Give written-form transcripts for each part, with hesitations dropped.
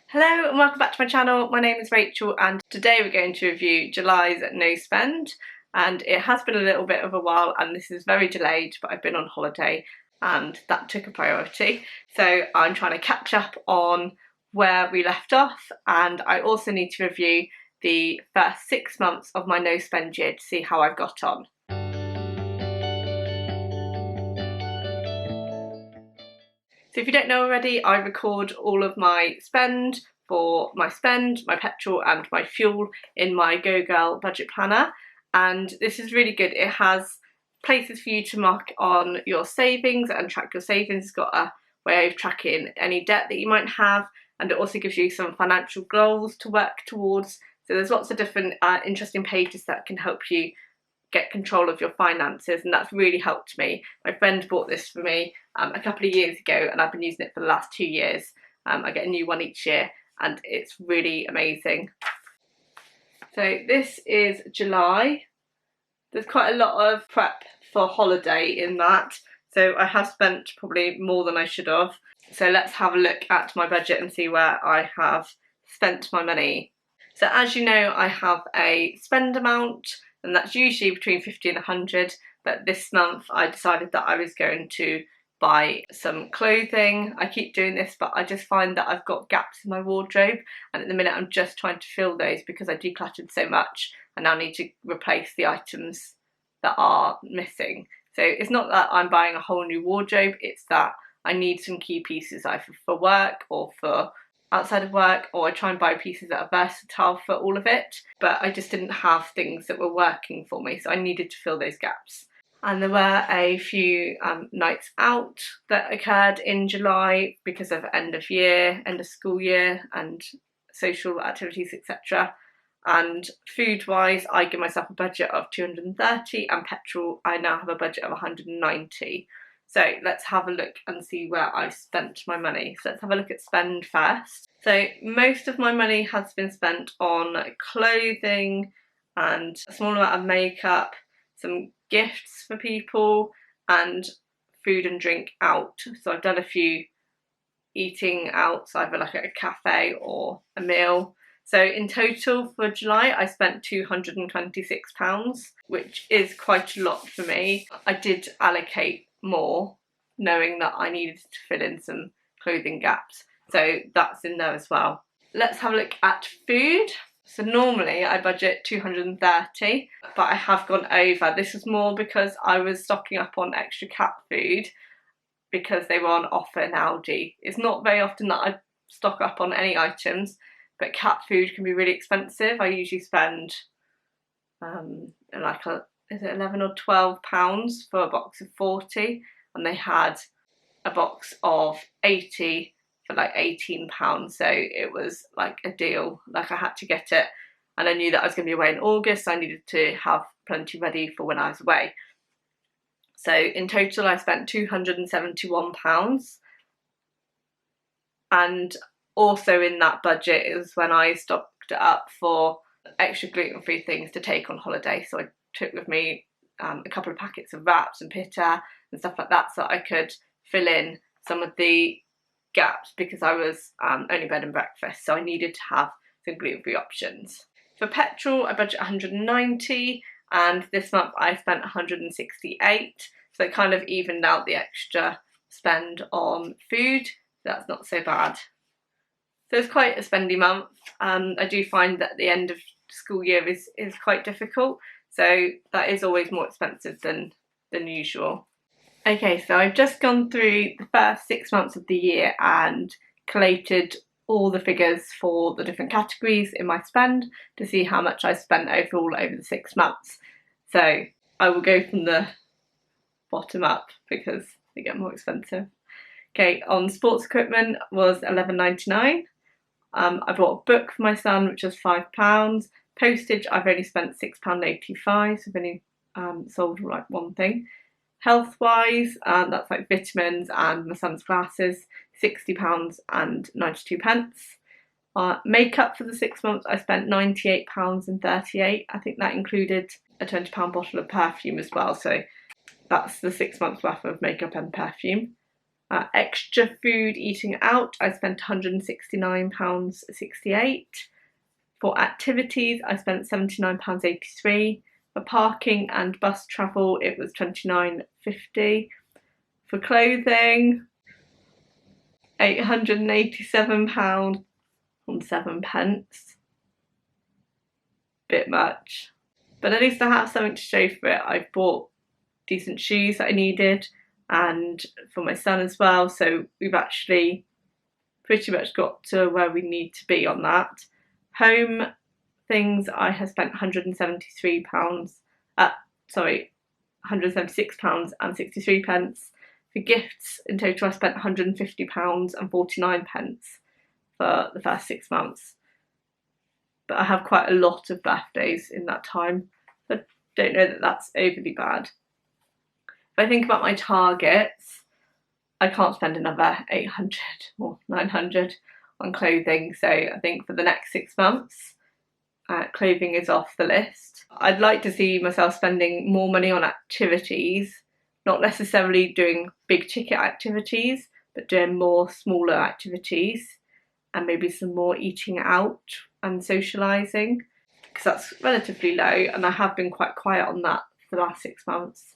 Hello and welcome back to my channel. My name is Rachel and today we're going to review July's no spend, and it has been a little bit of a while and this is very delayed, but I've been on holiday and that took a priority. So I'm trying to catch up on where we left off, and I also need to review the first 6 months of my no spend year to see how I've got on. So if you don't know already, I record all of my spend, my petrol and my fuel in my Go Girl budget planner, and this is really good. It has places for you to mark on your savings and track your savings. It's got a way of tracking any debt that you might have, and it also gives you some financial goals to work towards. So there's lots of different interesting pages that can help you get control of your finances, and that's really helped me. My friend bought this for me a couple of years ago and I've been using it for the last 2 years. I get a new one each year and it's really amazing. So this is July. There's quite a lot of prep for holiday in that, so I have spent probably more than I should have. So let's have a look at my budget and see where I have spent my money. So as you know, I have a spend amount, and that's usually between 50 and 100, but this month I decided that I was going to buy some clothing. I keep doing this, but I just find that I've got gaps in my wardrobe, and at the minute I'm just trying to fill those because I decluttered so much and now need to replace the items that are missing. So it's not that I'm buying a whole new wardrobe, it's that I need some key pieces either for work or for outside of work, or I try and buy pieces that are versatile for all of it, but I just didn't have things that were working for me, so I needed to fill those gaps. And there were a few nights out that occurred in July because of end of school year and social activities, etc. And food wise, I give myself a budget of 230, and petrol I now have a budget of 190. So let's have a look and see where I spent my money. So let's have a look at spend first. So most of my money has been spent on clothing and a small amount of makeup, some gifts for people, and food and drink out. So I've done a few eating out, so either like at a cafe or a meal. So in total for July, I spent £226, which is quite a lot for me. I did allocate more, knowing that I needed to fill in some clothing gaps, so that's in there as well. Let's have a look at food. So normally I budget 230, but I have gone over. This was more because I was stocking up on extra cat food because they were on offer in Aldi. It's not very often that I stock up on any items, but cat food can be really expensive. I usually spend is it 11 or 12 pounds for a box of 40, and they had a box of 80 for like 18 pounds, so it was like a deal. Like I had to get it, and I knew that I was going to be away in August, so I needed to have plenty ready for when I was away. So in total I spent £271, and also in that budget is when I stocked it up for extra gluten-free things to take on holiday. So I took with me a couple of packets of wraps and pita and stuff like that, so I could fill in some of the gaps because I was only bed and breakfast, so I needed to have some gluten-free options. For petrol I budget 190, and this month I spent 168, so it kind of evened out the extra spend on food. That's not so bad. So it's quite a spendy month. I do find that the end of school year is quite difficult, so that is always more expensive than usual. Okay, so I've just gone through the first 6 months of the year and collated all the figures for the different categories in my spend to see how much I spent overall over the 6 months. So I will go from the bottom up because they get more expensive. Okay, on sports equipment was £11.99. I bought a book for my son, which was £5. Postage, I've only spent £6.85, so I've only sold like one thing. Health-wise, that's like vitamins and my son's glasses, £60.92. Makeup for the 6 months, I spent £98.38. I think that included a £20 bottle of perfume as well, so that's the 6 months worth of makeup and perfume. Extra food eating out, I spent £169.68. For activities, I spent £79.83. For parking and bus travel, it was £29.50. For clothing, £887.07. Bit much. But at least I have something to show for it. I've bought decent shoes that I needed, and for my son as well, so we've actually pretty much got to where we need to be on that. Home things, I have spent £176.63. For gifts, in total I spent £150.49 for the first 6 months. But I have quite a lot of birthdays in that time, so I don't know that that's overly bad. If I think about my targets, I can't spend another 800 or 900 on clothing, so I think for the next 6 months, clothing is off the list. I'd like to see myself spending more money on activities, not necessarily doing big ticket activities, but doing more smaller activities, and maybe some more eating out and socialising, because that's relatively low, and I have been quite quiet on that for the last 6 months.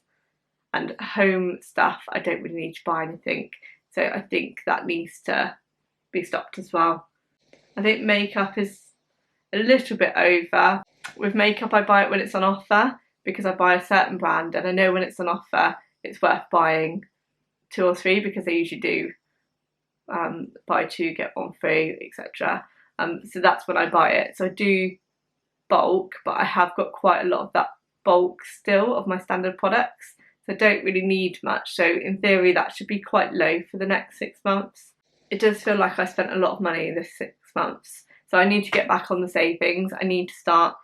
And home stuff, I don't really need to buy anything, so I think that needs to be stopped as well. I think makeup is a little bit over. With makeup, I buy it when it's on offer, because I buy a certain brand and I know when it's on offer it's worth buying 2 or 3, because they usually do buy 2 get 1 free, etc. So that's when I buy it. So I do bulk, but I have got quite a lot of that bulk still of my standard products, so I don't really need much. So in theory that should be quite low for the next 6 months. It does feel like I spent a lot of money this 6 months, so I need to get back on the savings. I need to start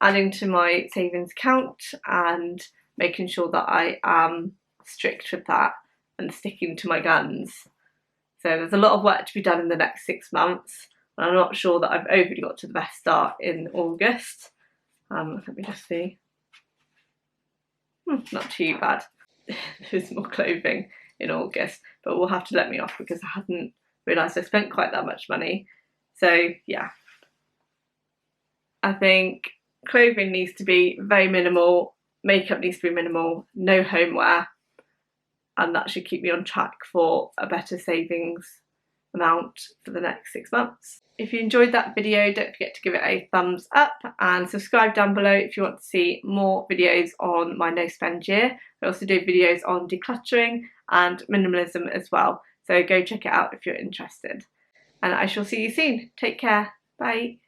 adding to my savings account and making sure that I am strict with that and sticking to my guns. So there's a lot of work to be done in the next 6 months, and I'm not sure that I've overly got to the best start in August. Let me just see. Not too bad. There's more clothing in August, but will have to let me off because I hadn't realised I spent quite that much money. So yeah, I think clothing needs to be very minimal, makeup needs to be minimal, no homeware, and that should keep me on track for a better savings amount for the next 6 months. If you enjoyed that video, don't forget to give it a thumbs up and subscribe down below if you want to see more videos on my no spend year. I also do videos on decluttering and minimalism as well, so go check it out if you're interested. And I shall see you soon. Take care. Bye.